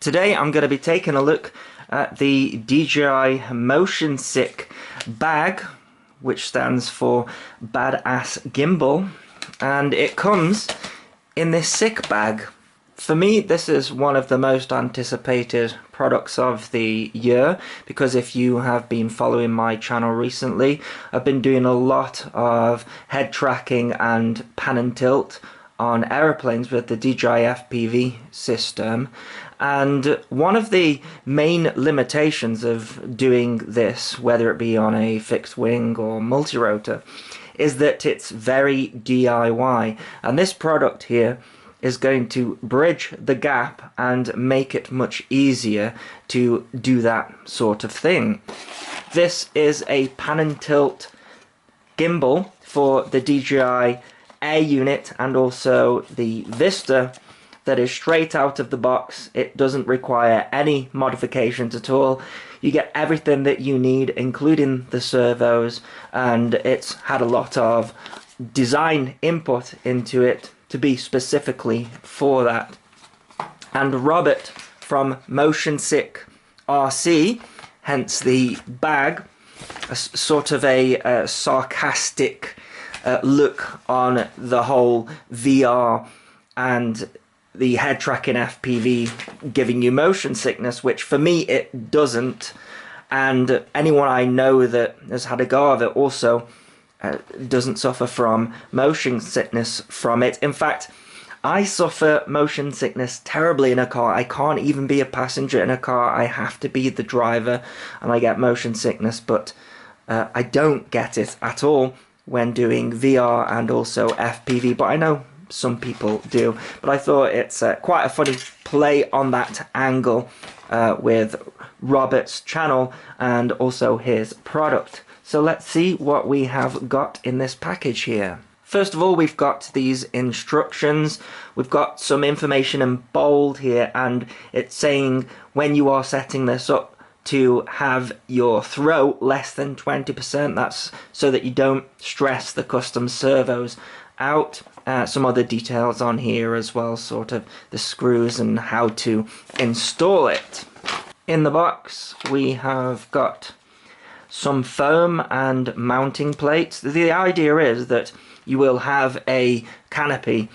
Today I'm going to be taking a look at the DJI Motion Sick bag, which stands for Badass Gimbal, and it comes in this sick bag. For me, this is one of the most anticipated products of the year, because if you have been following my channel recently, I've been doing a lot of head tracking and pan and tilt on aeroplanes with the DJI FPV system. And one of the main limitations of doing this, whether it be on a fixed wing or multi-rotor, is that it's very DIY. And this product here is going to bridge the gap and make it much easier to do that sort of thing. This is a pan and tilt gimbal for the DJI Air unit and also the Vista that is straight out of the box. It doesn't require any modifications at all. You get everything that you need, including the servos, and it's had a lot of design input into it to be specifically for that. And Robert from Motion Sick RC, hence the bag, a sort of a sarcastic look on the whole VR and the head tracking FPV giving you motion sickness, which for me it doesn't, and anyone I know that has had a go of it also doesn't suffer from motion sickness from it. In fact, I suffer motion sickness terribly in a car. I can't even be a passenger in a car. I have to be the driver, and I get motion sickness, but I don't get it at all when doing VR and also FPV, but I know some people do. But I thought it's quite a funny play on that angle with Robert's channel and also his product. So let's see what we have got in this package here. First of all, we've got these instructions. We've got some information in bold here, and it's saying when you are setting this up to have your throw less than 20%. That's so that you don't stress the custom servos out. Some other details on here as well, sort of the screws and how to install it. In the box we have got some foam and mounting plates. The idea is that you will have a canopy,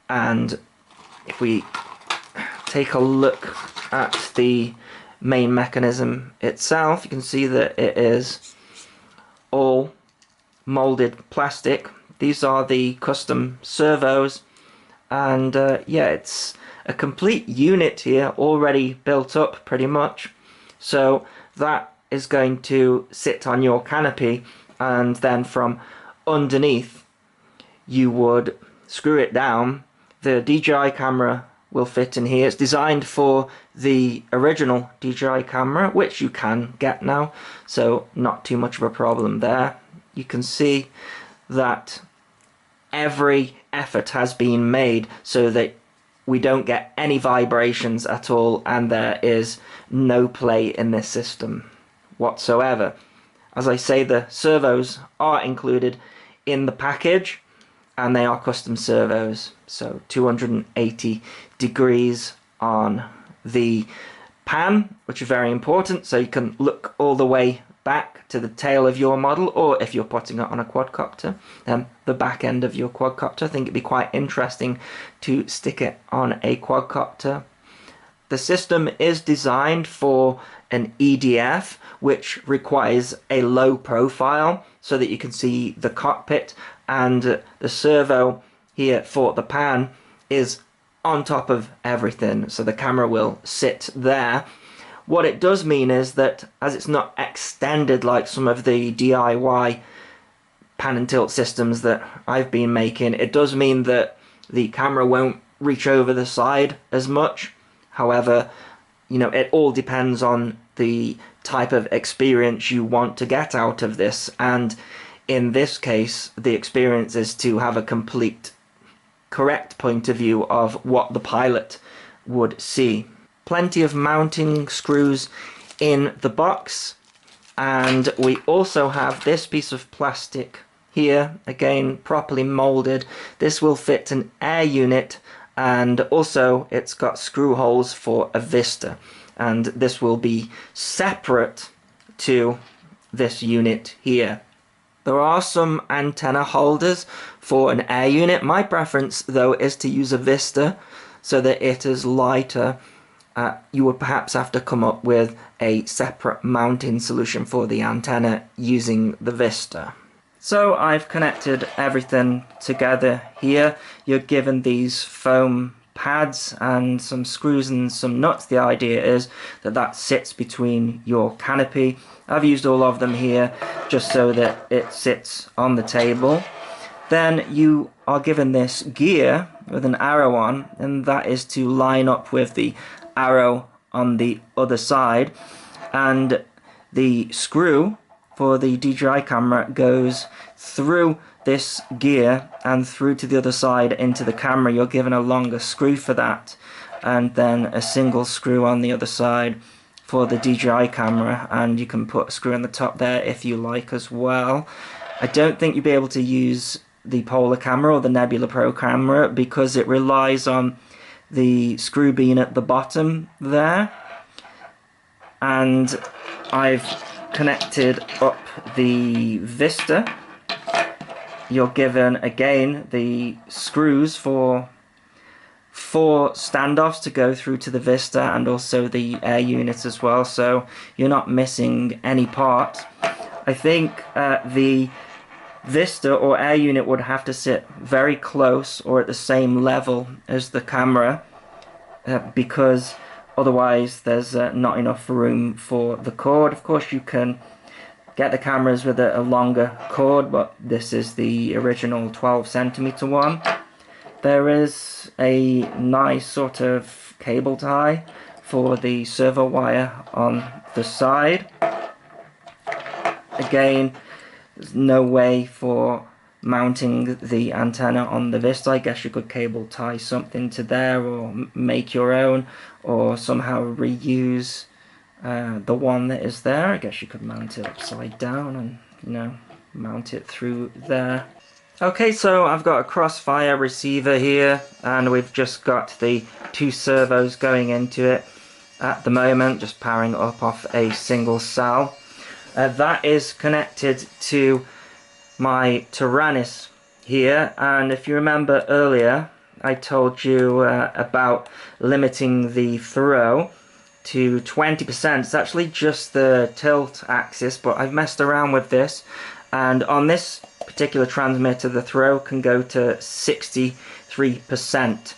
and if we take a look at the main mechanism itself, you can see that it is all molded plastic. These are the custom servos, and yeah, it's a complete unit here already built up pretty much. So that is going to sit on your canopy, and then from underneath you would screw it down. The DJI camera will fit in here. It's designed for the original DJI camera, which you can get now, so not too much of a problem there. You can see that every effort has been made so that we don't get any vibrations at all, and there is no play in this system whatsoever. As I say, the servos are included in the package, and they are custom servos, so 280 degrees on the pan, which is very important, so you can look all the way back to the tail of your model, or if you're putting it on a quadcopter, then the back end of your quadcopter. I think it'd be quite interesting to stick it on a quadcopter. The system is designed for an EDF, which requires a low profile so that you can see the cockpit, and the servo here for the pan is on top of everything, so the camera will sit there. What it does mean is that as it's not extended like some of the DIY pan and tilt systems that I've been making, it does mean that the camera won't reach over the side as much. However, you know, it all depends on the type of experience you want to get out of this, and in this case the experience is to have a complete correct point of view of what the pilot would see. Plenty of mounting screws in the box, and we also have this piece of plastic here, again properly molded. This will fit an air unit and also it's got screw holes for a vista, and this will be separate to this unit here. There are some antenna holders for an air unit. My preference though is to use a vista so that it is lighter. You would perhaps have to come up with a separate mounting solution for the antenna using the vista. So I've connected everything together here. You're given these foam pads and some screws and some nuts. The idea is that that sits between your canopy. I've used all of them here just so that it sits on the table. Then you are given this gear with an arrow on, and that is to line up with the arrow on the other side, and the screw for the DJI camera goes through this gear and through to the other side into the camera. You're given a longer screw for that, and then a single screw on the other side for the DJI camera, and you can put a screw on the top there if you like as well. I don't think you'll be able to use the Polar camera or the Nebula Pro camera because it relies on the screw being at the bottom there. And I've connected up the vista. You're given again the screws for 4 standoffs to go through to the vista and also the air unit as well, so you're not missing any part. I think the vista or air unit would have to sit very close or at the same level as the camera because otherwise there's not enough room for the cord. Of course you can get the cameras with a longer cord, but this is the original 12cm one. There is a nice sort of cable tie for the servo wire on the side. Again, there's no way for mounting the antenna on the Vista. I guess you could cable tie something to there or make your own or somehow reuse the one that is there. I guess you could mount it upside down and, you know, mount it through there. Okay, so I've got a crossfire receiver here and we've just got the 2 servos going into it at the moment, just powering it up off a single cell. That is connected to my Taranis here, and if you remember earlier I told you about limiting the throw to 20%. It's actually just the tilt axis, but I've messed around with this, and on this particular transmitter the throw can go to 63%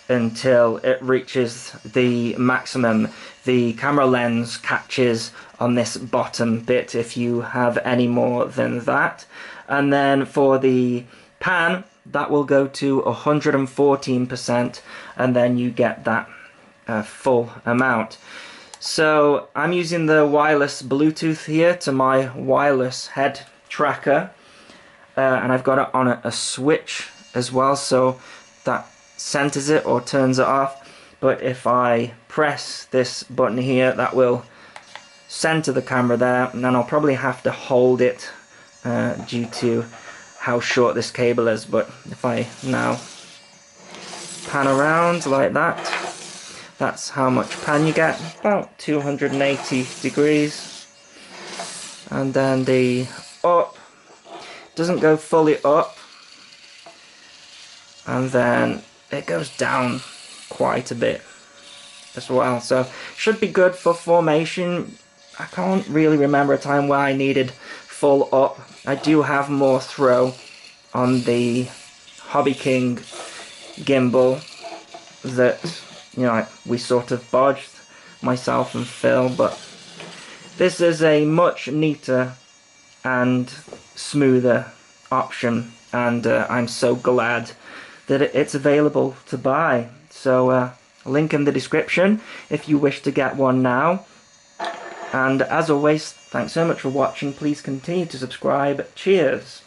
until it reaches the maximum. The camera lens catches on this bottom bit if you have any more than that, and then for the pan that will go to 114%, and then you get that full amount. So I'm using the wireless Bluetooth here to my wireless head tracker, and I've got it on a switch as well, so that centers it or turns it off. But if I press this button here, that will center the camera there, and then I'll probably have to hold it due to how short this cable is. But if I now pan around like that, that's how much pan you get, about 280 degrees. And then the up doesn't go fully up, and then it goes down quite a bit as well, so should be good for formation. I can't really remember a time where I needed full up. I do have more throw on the Hobby King gimbal that, you know, we sort of bodged, myself and Phil, but this is a much neater and smoother option, and I'm so glad that it's available to buy. So link in the description if you wish to get one now. And as always, thanks so much for watching. Please continue to subscribe. Cheers!